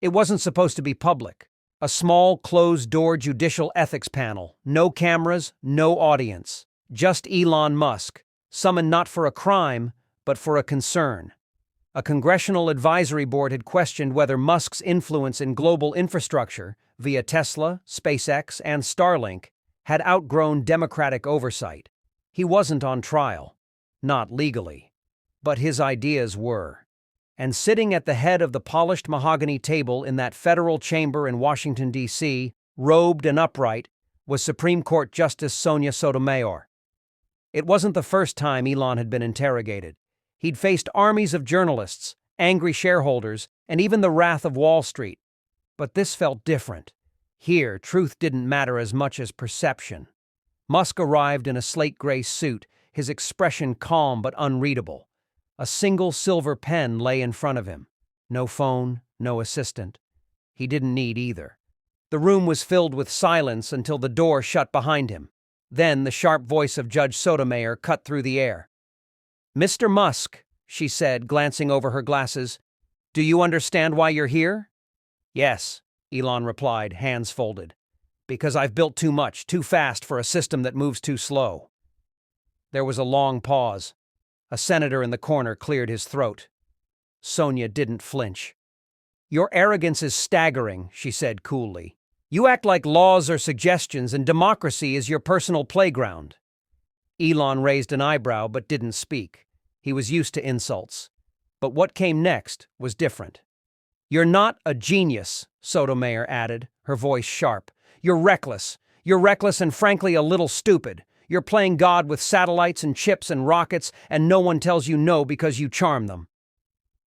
It wasn't supposed to be public. A small, closed-door judicial ethics panel. No cameras, no audience. Just Elon Musk, summoned not for a crime, but for a concern. A congressional advisory board had questioned whether Musk's influence in global infrastructure, via Tesla, SpaceX, and Starlink, had outgrown democratic oversight. He wasn't on trial. Not legally. But his ideas were. And sitting at the head of the polished mahogany table in that federal chamber in Washington, D.C., robed and upright, was Supreme Court Justice Sonia Sotomayor. It wasn't the first time Elon had been interrogated. He'd faced armies of journalists, angry shareholders, and even the wrath of Wall Street. But this felt different. Here, truth didn't matter as much as perception. Musk arrived in a slate-gray suit, his expression calm but unreadable. A single silver pen lay in front of him. No phone, no assistant. He didn't need either. The room was filled with silence until the door shut behind him. Then the sharp voice of Judge Sotomayor cut through the air. "Mr. Musk," she said, glancing over her glasses, "do you understand why you're here?" "Yes," Elon replied, hands folded. "Because I've built too much, too fast for a system that moves too slow." There was a long pause. A senator in the corner cleared his throat. Sonia didn't flinch. "Your arrogance is staggering," she said coolly. "You act like laws are suggestions and democracy is your personal playground." Elon raised an eyebrow but didn't speak. He was used to insults. But what came next was different. "You're not a genius," Sotomayor added, her voice sharp. "You're reckless. You're reckless and frankly a little stupid. You're playing God with satellites and chips and rockets, and no one tells you no because you charm them."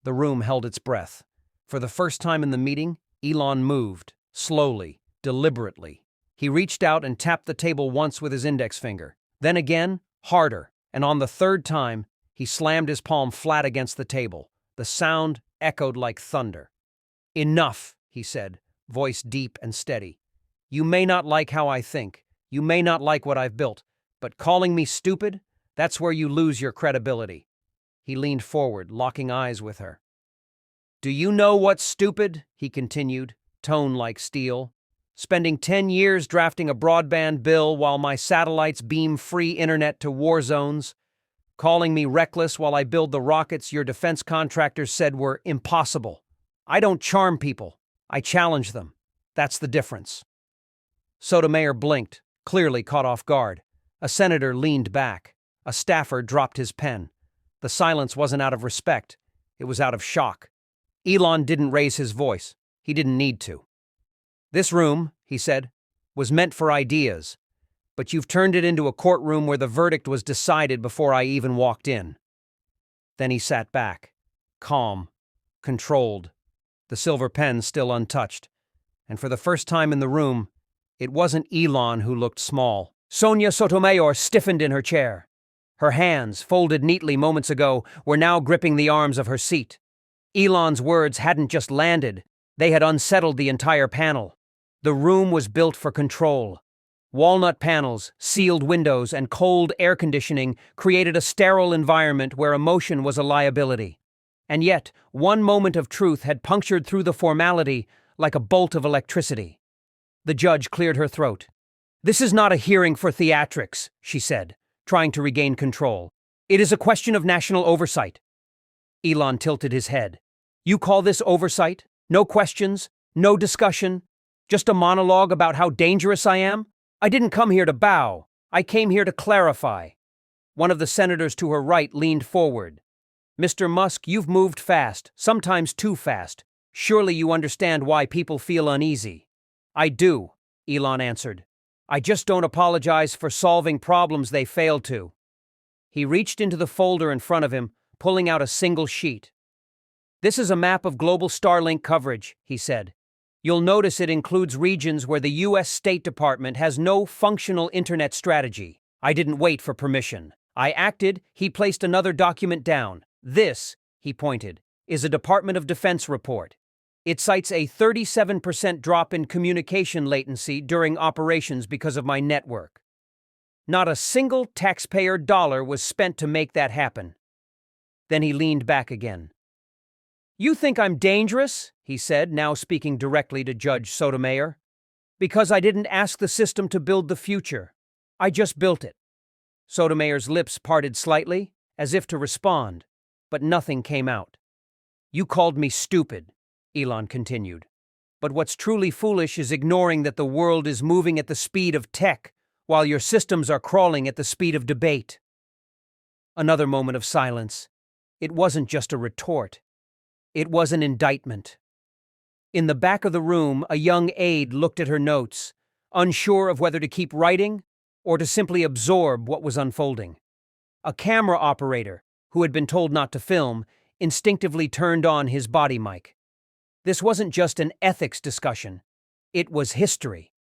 The room held its breath. For the first time in the meeting, Elon moved, slowly, deliberately. He reached out and tapped the table once with his index finger. Then again, harder, and on the third time, he slammed his palm flat against the table. The sound echoed like thunder. "Enough," he said, voice deep and steady. "You may not like how I think. You may not like what I've built. But calling me stupid, that's where you lose your credibility." He leaned forward, locking eyes with her. "Do you know what's stupid?" he continued, tone like steel. "Spending 10 years drafting a broadband bill while my satellites beam free internet to war zones. Calling me reckless while I build the rockets your defense contractors said were impossible. I don't charm people. I challenge them. That's the difference." Sotomayor blinked, clearly caught off guard. A senator leaned back. A staffer dropped his pen. The silence wasn't out of respect. It was out of shock. Elon didn't raise his voice. He didn't need to. "This room," he said, "was meant for ideas, but you've turned it into a courtroom where the verdict was decided before I even walked in." Then he sat back, calm, controlled, the silver pen still untouched. And for the first time in the room, it wasn't Elon who looked small. Sonia Sotomayor stiffened in her chair. Her hands, folded neatly moments ago, were now gripping the arms of her seat. Elon's words hadn't just landed, they had unsettled the entire panel. The room was built for control. Walnut panels, sealed windows, and cold air conditioning created a sterile environment where emotion was a liability. And yet, one moment of truth had punctured through the formality like a bolt of electricity. The judge cleared her throat. "This is not a hearing for theatrics," she said, trying to regain control. "It is a question of national oversight." Elon tilted his head. "You call this oversight? No questions? No discussion? Just a monologue about how dangerous I am? I didn't come here to bow. I came here to clarify." One of the senators to her right leaned forward. "Mr. Musk, you've moved fast, sometimes too fast. Surely you understand why people feel uneasy." "I do," Elon answered. "I just don't apologize for solving problems they failed to." He reached into the folder in front of him, pulling out a single sheet. "This is a map of global Starlink coverage," he said. "You'll notice it includes regions where the U.S. State Department has no functional internet strategy. I didn't wait for permission. I acted." He placed another document down. "This," he pointed, "is a Department of Defense report. It cites a 37% drop in communication latency during operations because of my network. Not a single taxpayer dollar was spent to make that happen." Then he leaned back again. "You think I'm dangerous?" he said, now speaking directly to Judge Sotomayor. "Because I didn't ask the system to build the future. I just built it." Sotomayor's lips parted slightly, as if to respond, but nothing came out. "You called me stupid," Elon continued. "But what's truly foolish is ignoring that the world is moving at the speed of tech, while your systems are crawling at the speed of debate." Another moment of silence. It wasn't just a retort. It was an indictment. In the back of the room, a young aide looked at her notes, unsure of whether to keep writing or to simply absorb what was unfolding. A camera operator, who had been told not to film, instinctively turned on his body mic. This wasn't just an ethics discussion. It was history.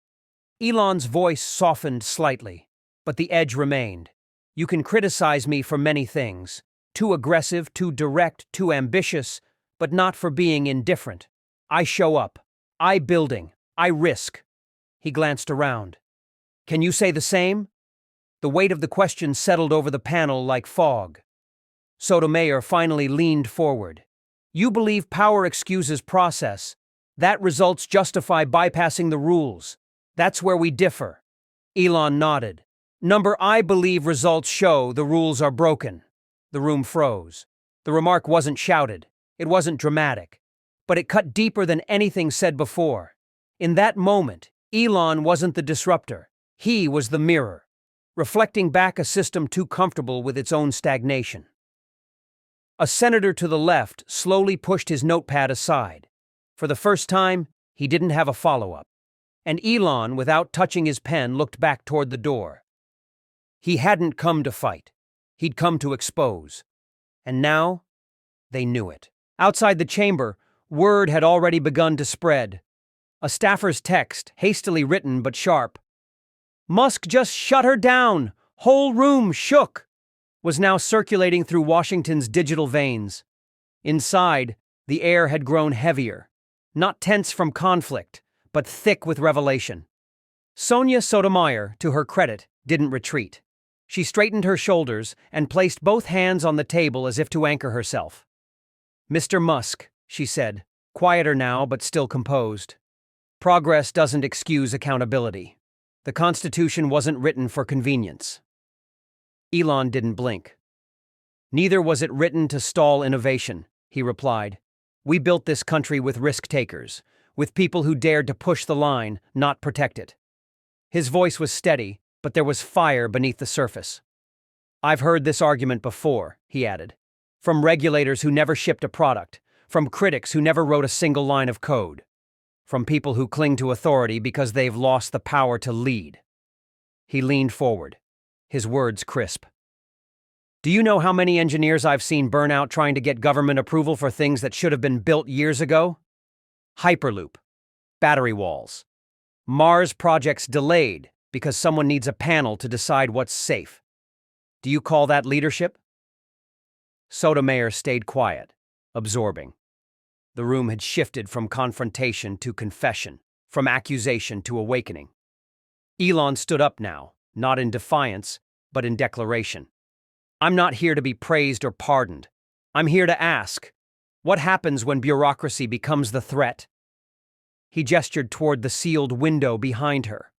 Elon's voice softened slightly, but the edge remained. "You can criticize me for many things. Too aggressive, too direct, too ambitious, but not for being indifferent. I show up. I building. I risk." He glanced around. "Can you say the same?" The weight of the question settled over the panel like fog. Sotomayor finally leaned forward. "You believe power excuses process. That results justify bypassing the rules. That's where we differ." Elon nodded. I believe results show the rules are broken." The room froze. The remark wasn't shouted. It wasn't dramatic. But it cut deeper than anything said before. In that moment, Elon wasn't the disruptor. He was the mirror, reflecting back a system too comfortable with its own stagnation. A senator to the left slowly pushed his notepad aside. For the first time, he didn't have a follow-up. And Elon, without touching his pen, looked back toward the door. He hadn't come to fight. He'd come to expose. And now, they knew it. Outside the chamber, word had already begun to spread. A staffer's text, hastily written but sharp. "Musk just shut her down! Whole room shook!" was now circulating through Washington's digital veins. Inside, the air had grown heavier, not tense from conflict, but thick with revelation. Sonia Sotomayor, to her credit, didn't retreat. She straightened her shoulders and placed both hands on the table as if to anchor herself. "Mr. Musk," she said, quieter now but still composed. "Progress doesn't excuse accountability. The Constitution wasn't written for convenience." Elon didn't blink. "Neither was it written to stall innovation," he replied. "We built this country with risk-takers, with people who dared to push the line, not protect it." His voice was steady, but there was fire beneath the surface. "I've heard this argument before," he added, "from regulators who never shipped a product, from critics who never wrote a single line of code, from people who cling to authority because they've lost the power to lead." He leaned forward, his words crisp. "Do you know how many engineers I've seen burn out trying to get government approval for things that should have been built years ago? Hyperloop, battery walls, Mars projects delayed because someone needs a panel to decide what's safe. Do you call that leadership?" Sotomayor stayed quiet, absorbing. The room had shifted from confrontation to confession, from accusation to awakening. Elon stood up now, not in defiance, but in declaration. "I'm not here to be praised or pardoned. I'm here to ask, what happens when bureaucracy becomes the threat?" He gestured toward the sealed window behind her.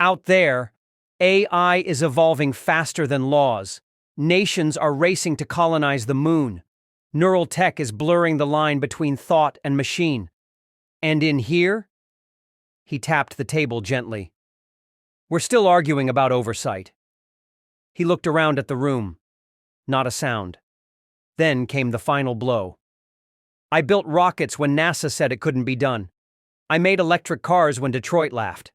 "Out there, AI is evolving faster than laws. Nations are racing to colonize the moon. Neural tech is blurring the line between thought and machine. And in here?" He tapped the table gently. "We're still arguing about oversight." He looked around at the room. Not a sound. Then came the final blow. "I built rockets when NASA said it couldn't be done. I made electric cars when Detroit laughed.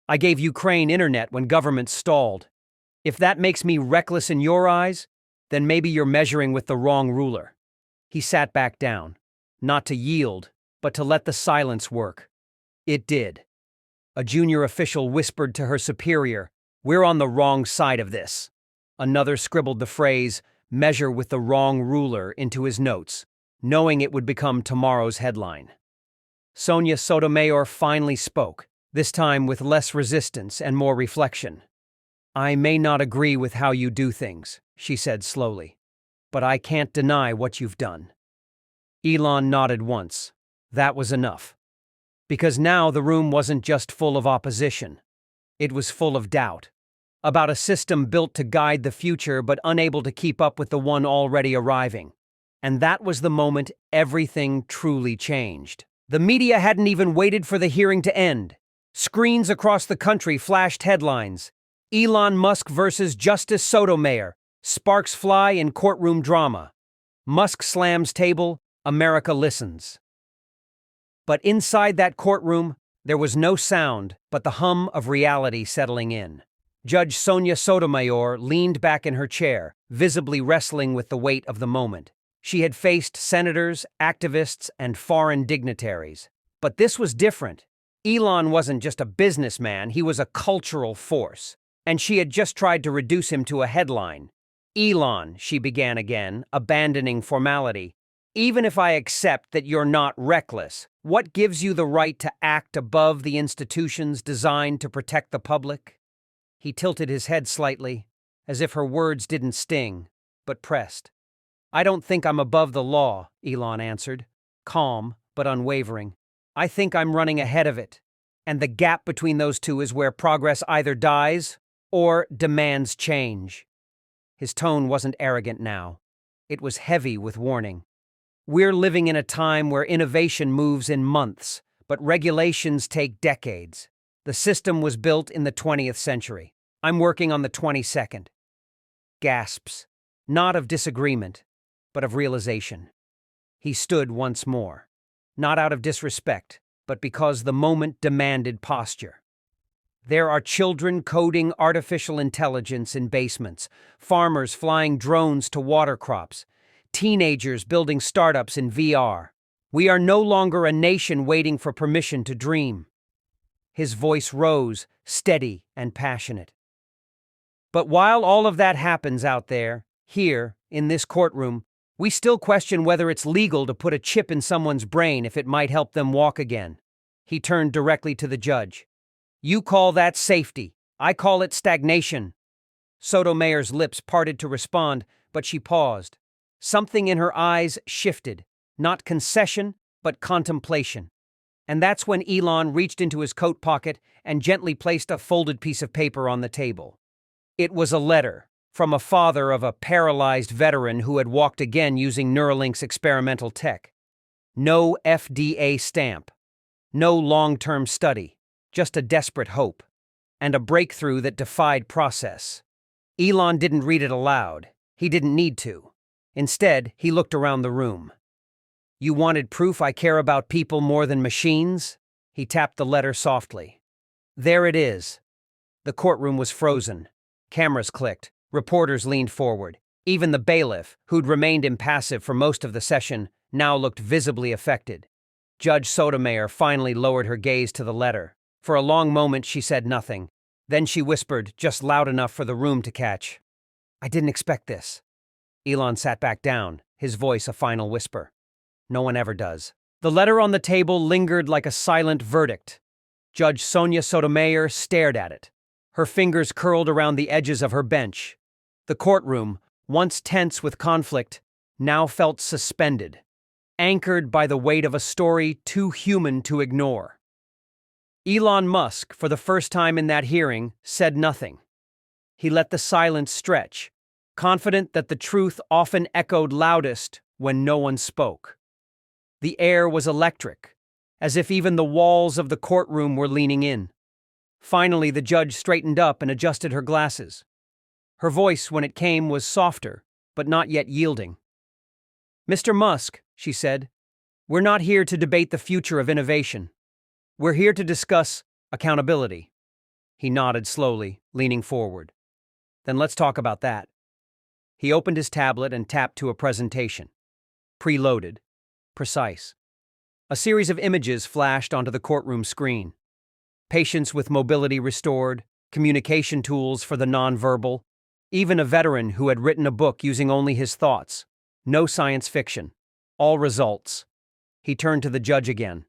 I gave Ukraine internet when governments stalled. If that makes me reckless in your eyes, then maybe you're measuring with the wrong ruler." He sat back down, not to yield, but to let the silence work. It did. A junior official whispered to her superior, "We're on the wrong side of this." Another scribbled the phrase, "measure with the wrong ruler," into his notes, knowing it would become tomorrow's headline. Sonia Sotomayor finally spoke, this time with less resistance and more reflection. "I may not agree with how you do things," she said slowly, "but I can't deny what you've done." Elon nodded once. That was enough. Because now the room wasn't just full of opposition. It was full of doubt. About a system built to guide the future but unable to keep up with the one already arriving. And that was the moment everything truly changed. The media hadn't even waited for the hearing to end. Screens across the country flashed headlines. Elon Musk versus Justice Sotomayor. Sparks fly in courtroom drama. Musk slams table. America listens. But inside that courtroom, there was no sound but the hum of reality settling in. Judge Sonia Sotomayor leaned back in her chair, visibly wrestling with the weight of the moment. She had faced senators, activists, and foreign dignitaries. But this was different. Elon wasn't just a businessman, he was a cultural force. And she had just tried to reduce him to a headline. Elon, she began again, abandoning formality. Even if I accept that you're not reckless, what gives you the right to act above the institutions designed to protect the public? He tilted his head slightly, as if her words didn't sting, but pressed. I don't think I'm above the law, Elon answered, calm but unwavering. I think I'm running ahead of it, and the gap between those two is where progress either dies or demands change. His tone wasn't arrogant now. It was heavy with warning. We're living in a time where innovation moves in months, but regulations take decades. The system was built in the 20th century. I'm working on the 22nd. Gasps, not of disagreement, but of realization. He stood once more, not out of disrespect, but because the moment demanded posture. There are children coding artificial intelligence in basements, farmers flying drones to water crops, teenagers building startups in VR. We are no longer a nation waiting for permission to dream. His voice rose, steady and passionate. But while all of that happens out there, here, in this courtroom, we still question whether it's legal to put a chip in someone's brain if it might help them walk again. He turned directly to the judge. You call that safety. I call it stagnation. Sotomayor's lips parted to respond, but she paused. Something in her eyes shifted, not concession, but contemplation. And that's when Elon reached into his coat pocket and gently placed a folded piece of paper on the table. It was a letter from a father of a paralyzed veteran who had walked again using Neuralink's experimental tech. No FDA stamp. No long-term study. Just a desperate hope. And a breakthrough that defied process. Elon didn't read it aloud. He didn't need to. Instead, he looked around the room. You wanted proof I care about people more than machines? He tapped the letter softly. There it is. The courtroom was frozen. Cameras clicked. Reporters leaned forward. Even the bailiff, who'd remained impassive for most of the session, now looked visibly affected. Judge Sotomayor finally lowered her gaze to the letter. For a long moment, she said nothing. Then she whispered, just loud enough for the room to catch. I didn't expect this. Elon sat back down, his voice a final whisper. No one ever does. The letter on the table lingered like a silent verdict. Judge Sonia Sotomayor stared at it. Her fingers curled around the edges of her bench. The courtroom, once tense with conflict, now felt suspended, anchored by the weight of a story too human to ignore. Elon Musk, for the first time in that hearing, said nothing. He let the silence stretch, confident that the truth often echoed loudest when no one spoke. The air was electric, as if even the walls of the courtroom were leaning in. Finally, the judge straightened up and adjusted her glasses. Her voice, when it came, was softer, but not yet yielding. Mr. Musk, she said, we're not here to debate the future of innovation. We're here to discuss accountability. He nodded slowly, leaning forward. Then let's talk about that. He opened his tablet and tapped to a presentation. Preloaded. Precise. A series of images flashed onto the courtroom screen. Patients with mobility restored, communication tools for the nonverbal, even a veteran who had written a book using only his thoughts. No science fiction. All results. He turned to the judge again.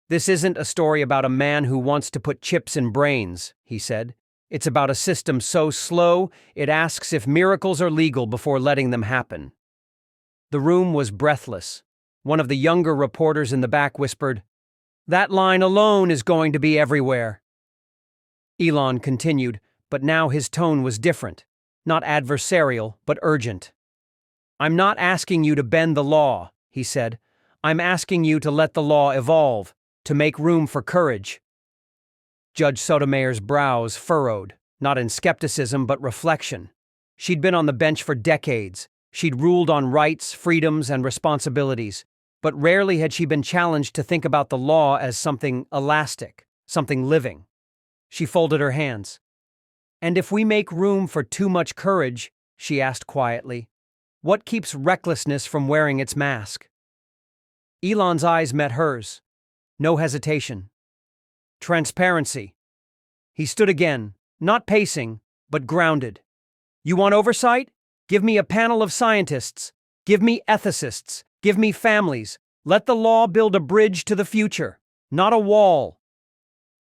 This isn't a story about a man who wants to put chips in brains, he said. It's about a system so slow, it asks if miracles are legal before letting them happen. The room was breathless. One of the younger reporters in the back whispered, "That line alone is going to be everywhere." Elon continued, but now his tone was different. Not adversarial, but urgent. "I'm not asking you to bend the law," he said. "I'm asking you to let the law evolve, to make room for courage." Judge Sotomayor's brows furrowed, not in skepticism but reflection. She'd been on the bench for decades. She'd ruled on rights, freedoms, and responsibilities, but rarely had she been challenged to think about the law as something elastic, something living. She folded her hands. "And if we make room for too much courage," she asked quietly, "what keeps recklessness from wearing its mask?" Elon's eyes met hers. No hesitation. Transparency. He stood again, not pacing, but grounded. "You want oversight? Give me a panel of scientists. Give me ethicists. Give me families. Let the law build a bridge to the future, not a wall."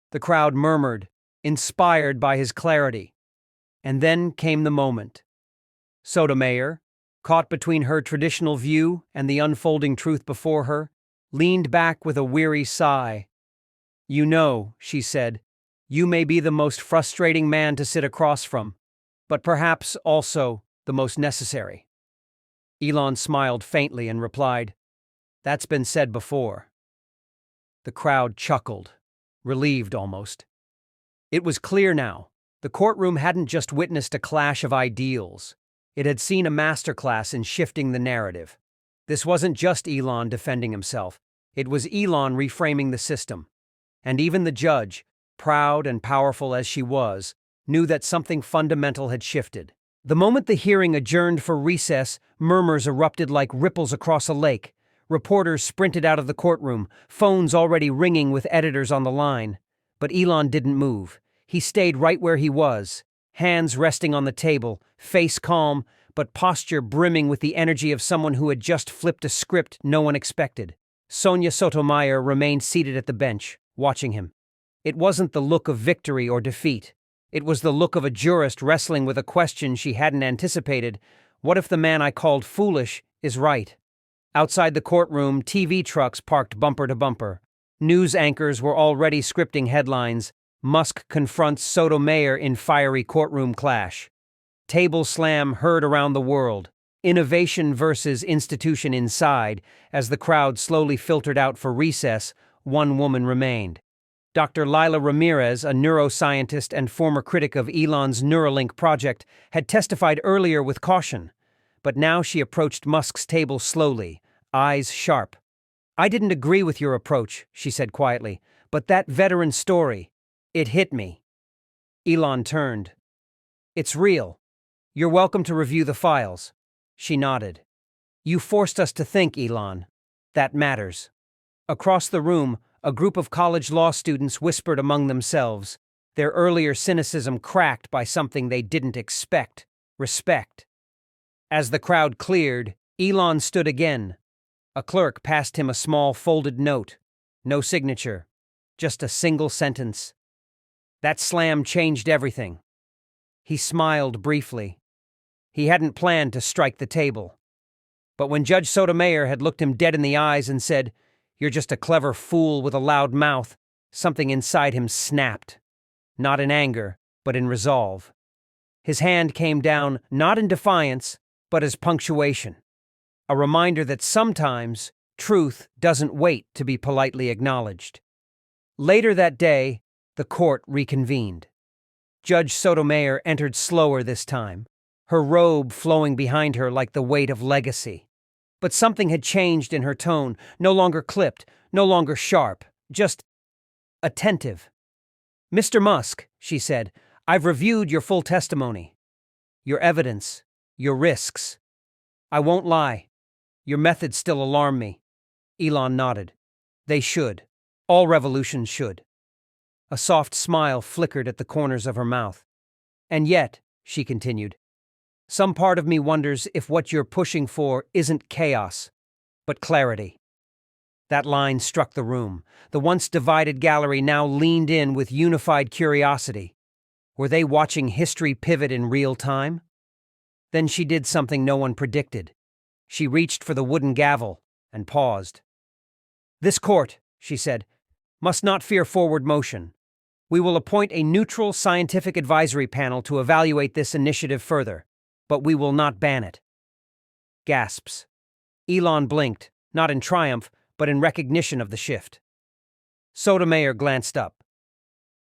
The crowd murmured, inspired by his clarity. And then came the moment. Sotomayor, caught between her traditional view and the unfolding truth before her, leaned back with a weary sigh. "You know," she said, "you may be the most frustrating man to sit across from, but perhaps also the most necessary." Elon smiled faintly and replied, "That's been said before." The crowd chuckled, relieved almost. It was clear now. The courtroom hadn't just witnessed a clash of ideals. It had seen a masterclass in shifting the narrative. This wasn't just Elon defending himself. It was Elon reframing the system. And even the judge, proud and powerful as she was, knew that something fundamental had shifted. The moment the hearing adjourned for recess, murmurs erupted like ripples across a lake. Reporters sprinted out of the courtroom, phones already ringing with editors on the line. But Elon didn't move. He stayed right where he was, hands resting on the table, face calm, but posture brimming with the energy of someone who had just flipped a script no one expected. Sonia Sotomayor remained seated at the bench, watching him. It wasn't the look of victory or defeat. It was the look of a jurist wrestling with a question she hadn't anticipated. What if the man I called foolish is right? Outside the courtroom, TV trucks parked bumper to bumper. News anchors were already scripting headlines. "Musk confronts Sotomayor in fiery courtroom clash." Table slam heard around the world. Innovation versus institution inside. As the crowd slowly filtered out for recess, one woman remained. Dr. Lila Ramirez, a neuroscientist and former critic of Elon's Neuralink project, had testified earlier with caution. But now she approached Musk's table slowly, eyes sharp. "I didn't agree with your approach," she said quietly, "but that veteran story, it hit me." Elon turned. "It's real. You're welcome to review the files." She nodded. "You forced us to think, Elon. That matters." Across the room, a group of college law students whispered among themselves, their earlier cynicism cracked by something they didn't expect: respect. As the crowd cleared, Elon stood again. A clerk passed him a small folded note. No signature, just a single sentence. That slam changed everything. He smiled briefly. He hadn't planned to strike the table. But when Judge Sotomayor had looked him dead in the eyes and said, "You're just a clever fool with a loud mouth," something inside him snapped. Not in anger, but in resolve. His hand came down, not in defiance, but as punctuation. A reminder that sometimes truth doesn't wait to be politely acknowledged. Later that day, the court reconvened. Judge Sotomayor entered slower this time, her robe flowing behind her like the weight of legacy. But something had changed in her tone, no longer clipped, no longer sharp, just attentive. "Mr. Musk," she said, "I've reviewed your full testimony. Your evidence, your risks. I won't lie. Your methods still alarm me." Elon nodded. "They should. All revolutions should." A soft smile flickered at the corners of her mouth. "And yet," she continued, "some part of me wonders if what you're pushing for isn't chaos, but clarity." That line struck the room. The once divided gallery now leaned in with unified curiosity. Were they watching history pivot in real time? Then she did something no one predicted. She reached for the wooden gavel, and paused. "This court," she said, "must not fear forward motion. We will appoint a neutral scientific advisory panel to evaluate this initiative further, but we will not ban it." Gasps. Elon blinked, not in triumph, but in recognition of the shift. Sotomayor glanced up.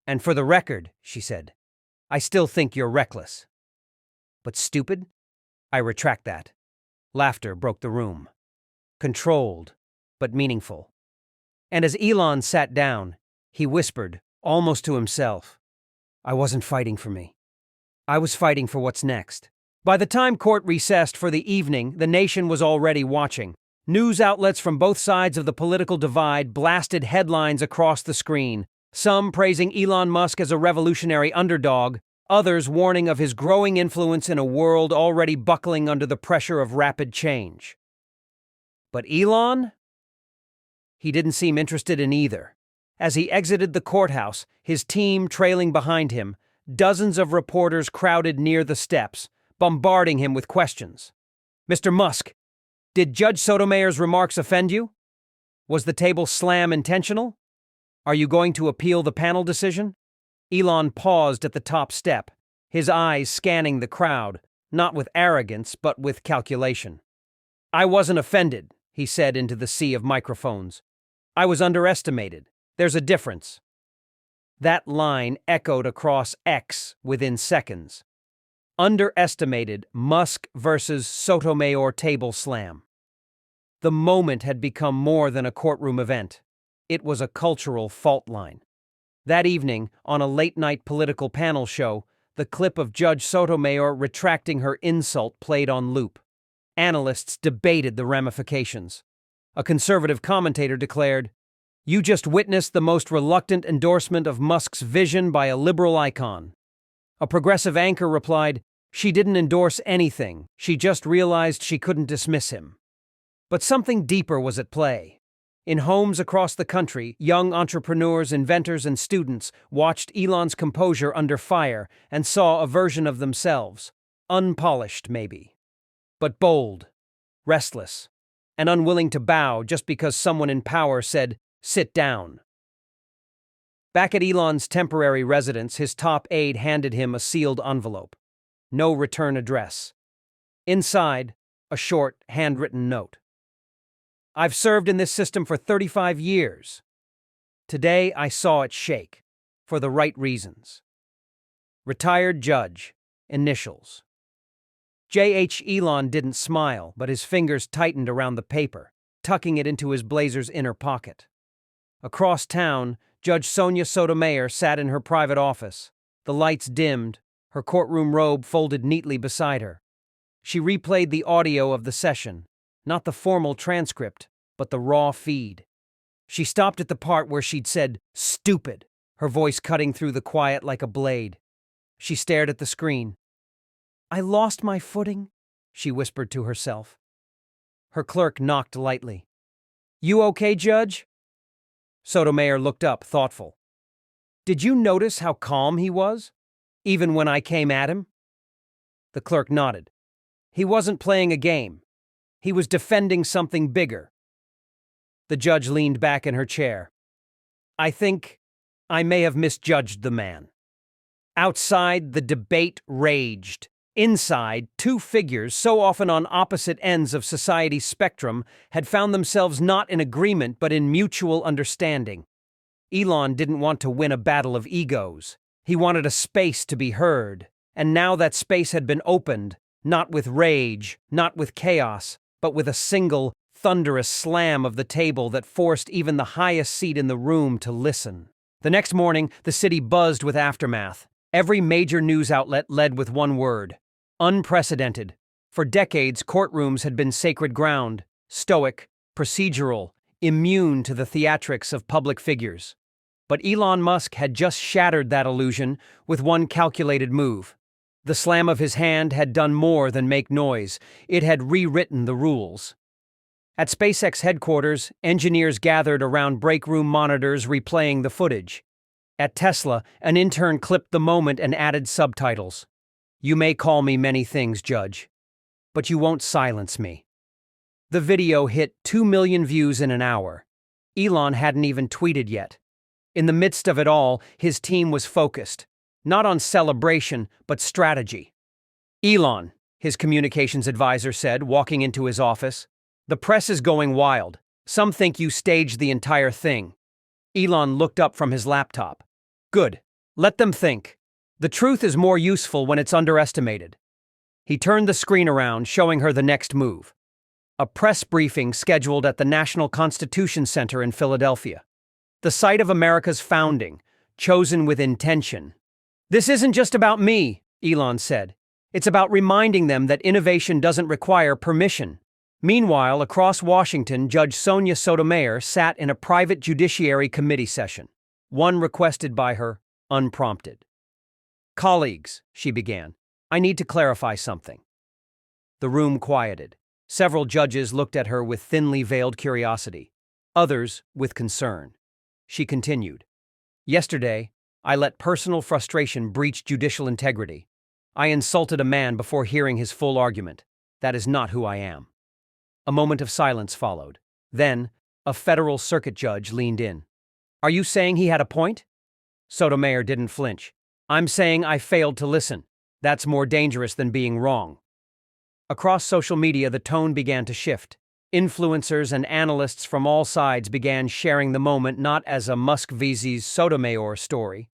"And for the record," she said, "I still think you're reckless." "But stupid? I retract that." Laughter broke the room. Controlled, but meaningful. And as Elon sat down, he whispered, almost to himself, "I wasn't fighting for me. I was fighting for what's next." By the time court recessed for the evening, the nation was already watching. News outlets from both sides of the political divide blasted headlines across the screen, some praising Elon Musk as a revolutionary underdog, others warning of his growing influence in a world already buckling under the pressure of rapid change. But Elon? He didn't seem interested in either. As he exited the courthouse, his team trailing behind him, dozens of reporters crowded near the steps, bombarding him with questions. "Mr. Musk, did Judge Sotomayor's remarks offend you? Was the table slam intentional? Are you going to appeal the panel decision?" Elon paused at the top step, his eyes scanning the crowd, not with arrogance, but with calculation. "I wasn't offended," he said into the sea of microphones. "I was underestimated. There's a difference." That line echoed across X within seconds. Underestimated Musk versus Sotomayor table slam. The moment had become more than a courtroom event. It was a cultural fault line. That evening, on a late-night political panel show, the clip of Judge Sotomayor retracting her insult played on loop. Analysts debated the ramifications. A conservative commentator declared, "You just witnessed the most reluctant endorsement of Musk's vision by a liberal icon." A progressive anchor replied, "She didn't endorse anything, she just realized she couldn't dismiss him." But something deeper was at play. In homes across the country, young entrepreneurs, inventors, and students watched Elon's composure under fire and saw a version of themselves, unpolished maybe, but bold, restless, and unwilling to bow just because someone in power said, "Sit down." Back at Elon's temporary residence, his top aide handed him a sealed envelope. No return address. Inside, a short, handwritten note. "I've served in this system for 35 years. Today I saw it shake, for the right reasons. Retired judge, initials." J.H. Elon didn't smile, but his fingers tightened around the paper, tucking it into his blazer's inner pocket. Across town, Judge Sonia Sotomayor sat in her private office, the lights dimmed, her courtroom robe folded neatly beside her. She replayed the audio of the session, not the formal transcript, but the raw feed. She stopped at the part where she'd said, "Stupid," her voice cutting through the quiet like a blade. She stared at the screen. "I lost my footing," she whispered to herself. Her clerk knocked lightly. "You okay, Judge?" Sotomayor looked up, thoughtful. "Did you notice how calm he was, even when I came at him?" The clerk nodded. He wasn't playing a game. He was defending something bigger. The judge leaned back in her chair. "I think I may have misjudged the man." Outside, the debate raged. Inside, two figures, so often on opposite ends of society's spectrum, had found themselves not in agreement but in mutual understanding. Elon didn't want to win a battle of egos. He wanted a space to be heard, and now that space had been opened, not with rage, not with chaos, but with a single, thunderous slam of the table that forced even the highest seat in the room to listen. The next morning, the city buzzed with aftermath. Every major news outlet led with one word: unprecedented. For decades, courtrooms had been sacred ground, stoic, procedural, immune to the theatrics of public figures. But Elon Musk had just shattered that illusion with one calculated move. The slam of his hand had done more than make noise. It had rewritten the rules. At SpaceX headquarters, engineers gathered around break room monitors replaying the footage. At Tesla, an intern clipped the moment and added subtitles. "You may call me many things, Judge, but you won't silence me." The video hit 2 million views in an hour. Elon hadn't even tweeted yet. In the midst of it all, his team was focused. Not on celebration, but strategy. Elon, his communications advisor said, walking into his office. The press is going wild. Some think you staged the entire thing. Elon looked up from his laptop. Good. Let them think. The truth is more useful when it's underestimated. He turned the screen around, showing her the next move. A press briefing scheduled at the National Constitution Center in Philadelphia. The site of America's founding, chosen with intention. This isn't just about me, Elon said. It's about reminding them that innovation doesn't require permission. Meanwhile, across Washington, Judge Sonia Sotomayor sat in a private Judiciary Committee session, one requested by her, unprompted. Colleagues, she began, I need to clarify something. The room quieted. Several judges looked at her with thinly veiled curiosity, others with concern. She continued. Yesterday, I let personal frustration breach judicial integrity. I insulted a man before hearing his full argument. That is not who I am. A moment of silence followed. Then, a federal circuit judge leaned in. Are you saying he had a point? Sotomayor didn't flinch. I'm saying I failed to listen. That's more dangerous than being wrong. Across social media, the tone began to shift. Influencers and analysts from all sides began sharing the moment not as a Musk vs. Sotomayor story,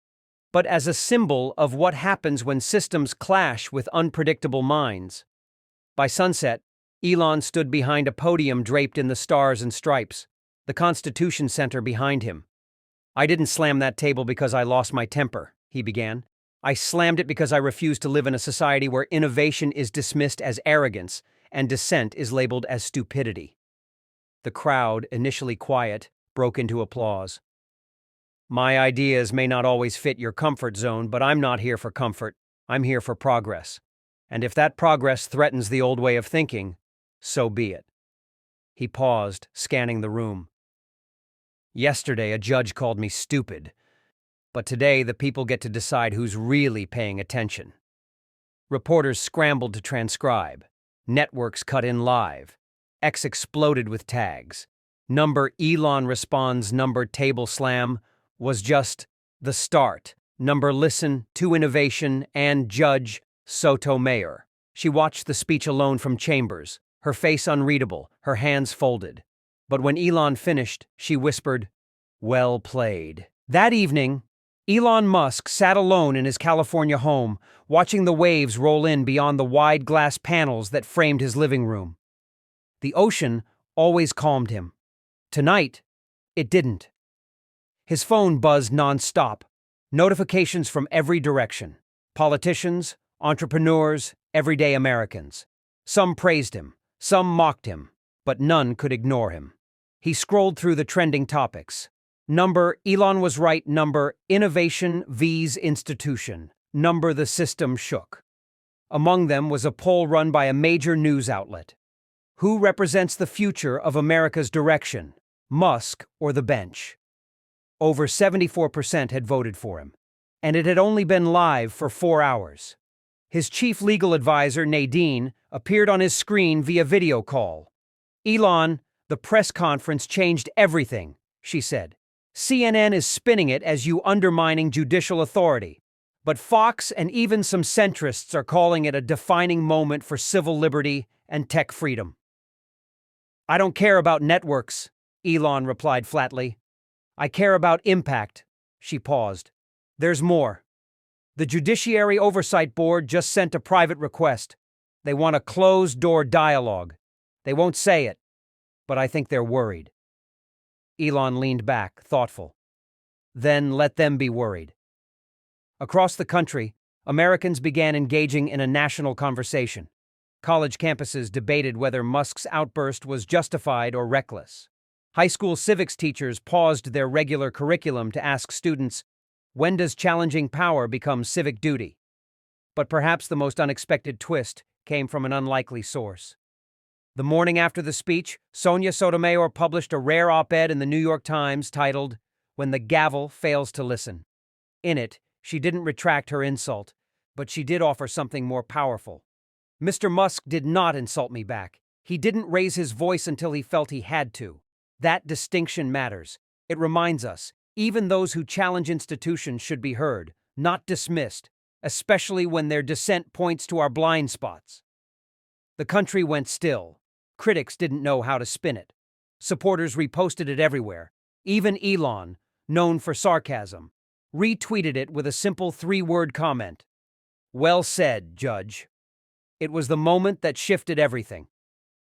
but as a symbol of what happens when systems clash with unpredictable minds. By sunset, Elon stood behind a podium draped in the stars and stripes, the Constitution Center behind him. I didn't slam that table because I lost my temper, he began. I slammed it because I refuse to live in a society where innovation is dismissed as arrogance and dissent is labeled as stupidity. The crowd, initially quiet, broke into applause. My ideas may not always fit your comfort zone, but I'm not here for comfort. I'm here for progress. And if that progress threatens the old way of thinking, so be it. He paused, scanning the room. Yesterday, a judge called me stupid. But today, the people get to decide who's really paying attention. Reporters scrambled to transcribe. Networks cut in live. X exploded with tags. Number Elon responds, number table slam was just the start. Number listen to innovation and Judge Sotomayor. She watched the speech alone from chambers, her face unreadable, her hands folded. But when Elon finished, she whispered, well played. That evening, Elon Musk sat alone in his California home, watching the waves roll in beyond the wide glass panels that framed his living room. The ocean always calmed him. Tonight, it didn't. His phone buzzed nonstop, notifications from every direction. Politicians, entrepreneurs, everyday Americans. Some praised him, some mocked him, but none could ignore him. He scrolled through the trending topics. Number Elon was right. Number innovation vs. institution. Number the system shook. Among them was a poll run by a major news outlet. Who represents the future of America's direction, Musk or the bench? Over 74% had voted for him, and it had only been live for 4 hours. His chief legal advisor, Nadine, appeared on his screen via video call. Elon, the press conference changed everything, she said. CNN is spinning it as you undermining judicial authority, but Fox and even some centrists are calling it a defining moment for civil liberty and tech freedom. I don't care about networks, Elon replied flatly. I care about impact. She paused. There's more. The Judiciary Oversight Board just sent a private request. They want a closed-door dialogue. They won't say it, but I think they're worried. Elon leaned back, thoughtful. Then let them be worried. Across the country, Americans began engaging in a national conversation. College campuses debated whether Musk's outburst was justified or reckless. High school civics teachers paused their regular curriculum to ask students, when does challenging power become civic duty? But perhaps the most unexpected twist came from an unlikely source. The morning after the speech, Sonia Sotomayor published a rare op-ed in the New York Times titled, When the Gavel Fails to Listen. In it, she didn't retract her insult, but she did offer something more powerful. Mr. Musk did not insult me back. He didn't raise his voice until he felt he had to. That distinction matters. It reminds us, even those who challenge institutions should be heard, not dismissed, especially when their dissent points to our blind spots. The country went still. Critics didn't know how to spin it. Supporters reposted it everywhere. Even Elon, known for sarcasm, retweeted it with a simple 3-word comment. "Well said, Judge." It was the moment that shifted everything.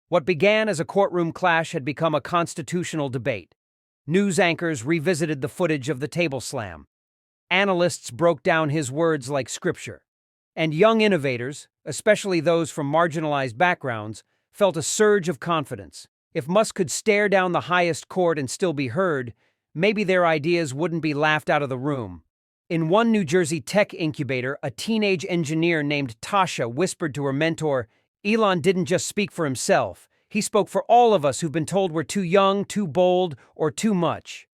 What began as a courtroom clash had become a constitutional debate. News anchors revisited the footage of the table slam. Analysts broke down his words like scripture. And young innovators, especially those from marginalized backgrounds, felt a surge of confidence. If Musk could stare down the highest court and still be heard, maybe their ideas wouldn't be laughed out of the room. In one New Jersey tech incubator, a teenage engineer named Tasha whispered to her mentor, "Elon didn't just speak for himself. He spoke for all of us who've been told we're too young, too bold, or too much."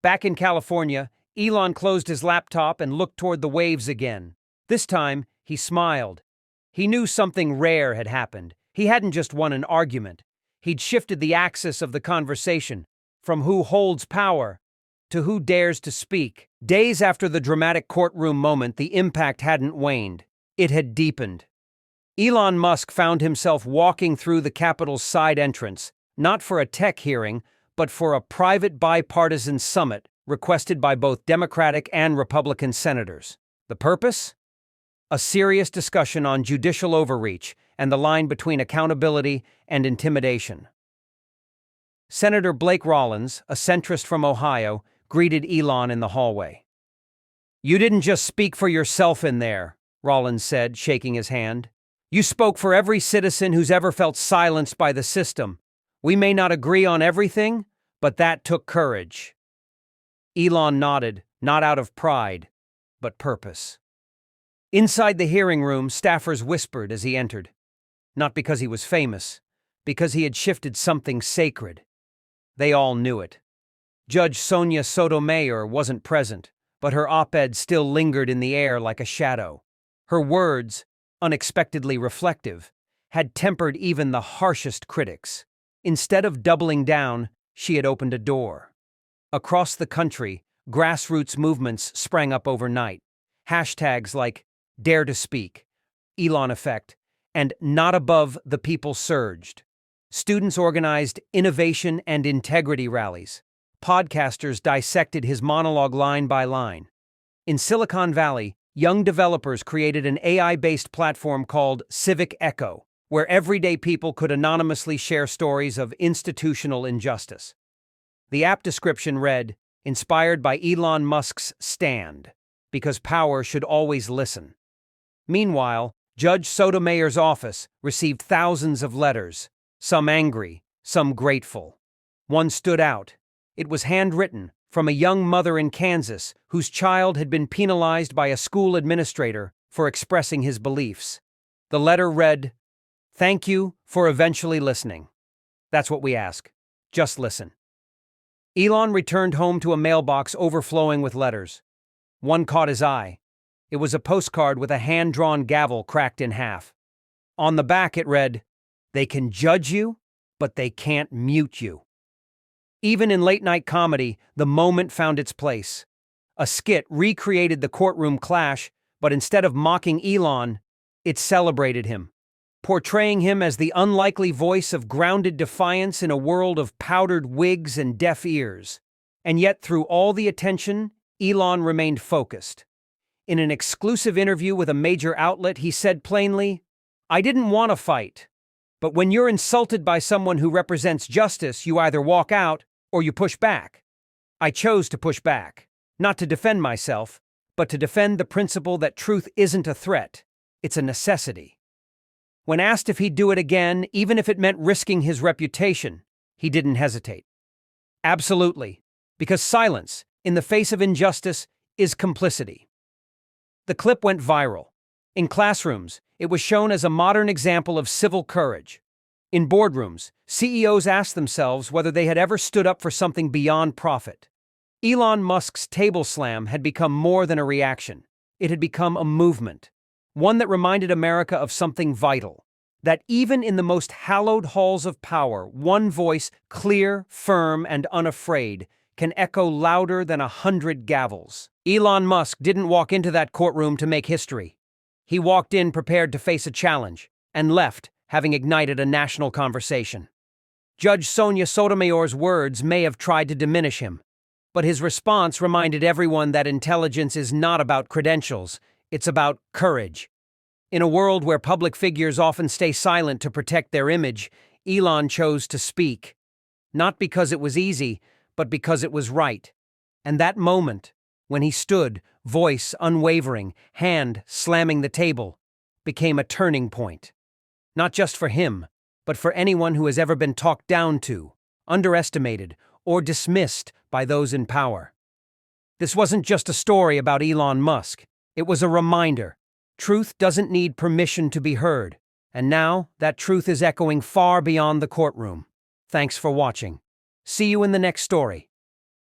Back in California, Elon closed his laptop and looked toward the waves again. This time, he smiled. He knew something rare had happened. He hadn't just won an argument. He'd shifted the axis of the conversation, from who holds power to who dares to speak. Days after the dramatic courtroom moment, the impact hadn't waned. It had deepened. Elon Musk found himself walking through the Capitol's side entrance, not for a tech hearing, but for a private bipartisan summit requested by both Democratic and Republican senators. The purpose? A serious discussion on judicial overreach and the line between accountability and intimidation. Senator Blake Rollins, a centrist from Ohio, greeted Elon in the hallway. "You didn't just speak for yourself in there," Rollins said, shaking his hand. "You spoke for every citizen who's ever felt silenced by the system. We may not agree on everything, but that took courage." Elon nodded, not out of pride, but purpose. Inside the hearing room, staffers whispered as he entered. Not because he was famous, because he had shifted something sacred. They all knew it. Judge Sonia Sotomayor wasn't present, but her op-ed still lingered in the air like a shadow. Her words, unexpectedly reflective, had tempered even the harshest critics. Instead of doubling down, she had opened a door. Across the country, grassroots movements sprang up overnight. Hashtags like Dare to Speak, Elon Effect, and Not Above the People surged. Students organized innovation and integrity rallies. Podcasters dissected his monologue line by line. In Silicon Valley, young developers created an AI-based platform called Civic Echo, where everyday people could anonymously share stories of institutional injustice. The app description read, "Inspired by Elon Musk's stand, because power should always listen." Meanwhile, Judge Sotomayor's office received thousands of letters, some angry, some grateful. One stood out. It was handwritten from a young mother in Kansas whose child had been penalized by a school administrator for expressing his beliefs. The letter read, "Thank you for eventually listening. That's what we ask. Just listen." Elon returned home to a mailbox overflowing with letters. One caught his eye. It was a postcard with a hand-drawn gavel cracked in half. On the back it read, "They can judge you, but they can't mute you." Even in late-night comedy, the moment found its place. A skit recreated the courtroom clash, but instead of mocking Elon, it celebrated him, portraying him as the unlikely voice of grounded defiance in a world of powdered wigs and deaf ears. And yet, through all the attention, Elon remained focused. In an exclusive interview with a major outlet, he said plainly, "I didn't want to fight. But when you're insulted by someone who represents justice, you either walk out or you push back. I chose to push back, not to defend myself, but to defend the principle that truth isn't a threat, it's a necessity." When asked if he'd do it again, even if it meant risking his reputation, he didn't hesitate. Absolutely, because silence, in the face of injustice, is complicity. The clip went viral. In classrooms, it was shown as a modern example of civil courage. In boardrooms, CEOs asked themselves whether they had ever stood up for something beyond profit. Elon Musk's table slam had become more than a reaction. It had become a movement, one that reminded America of something vital. That even in the most hallowed halls of power, one voice, clear, firm, and unafraid, can echo louder than 100 gavels. Elon Musk didn't walk into that courtroom to make history. He walked in prepared to face a challenge, and left, having ignited a national conversation. Judge Sonia Sotomayor's words may have tried to diminish him, but his response reminded everyone that intelligence is not about credentials, it's about courage. In a world where public figures often stay silent to protect their image, Elon chose to speak. Not because it was easy, but because it was right. And that moment, when he stood, voice unwavering, hand slamming the table, became a turning point. Not just for him, but for anyone who has ever been talked down to, underestimated, or dismissed by those in power. This wasn't just a story about Elon Musk. It was a reminder. Truth doesn't need permission to be heard. And now, that truth is echoing far beyond the courtroom. Thanks for watching. See you in the next story.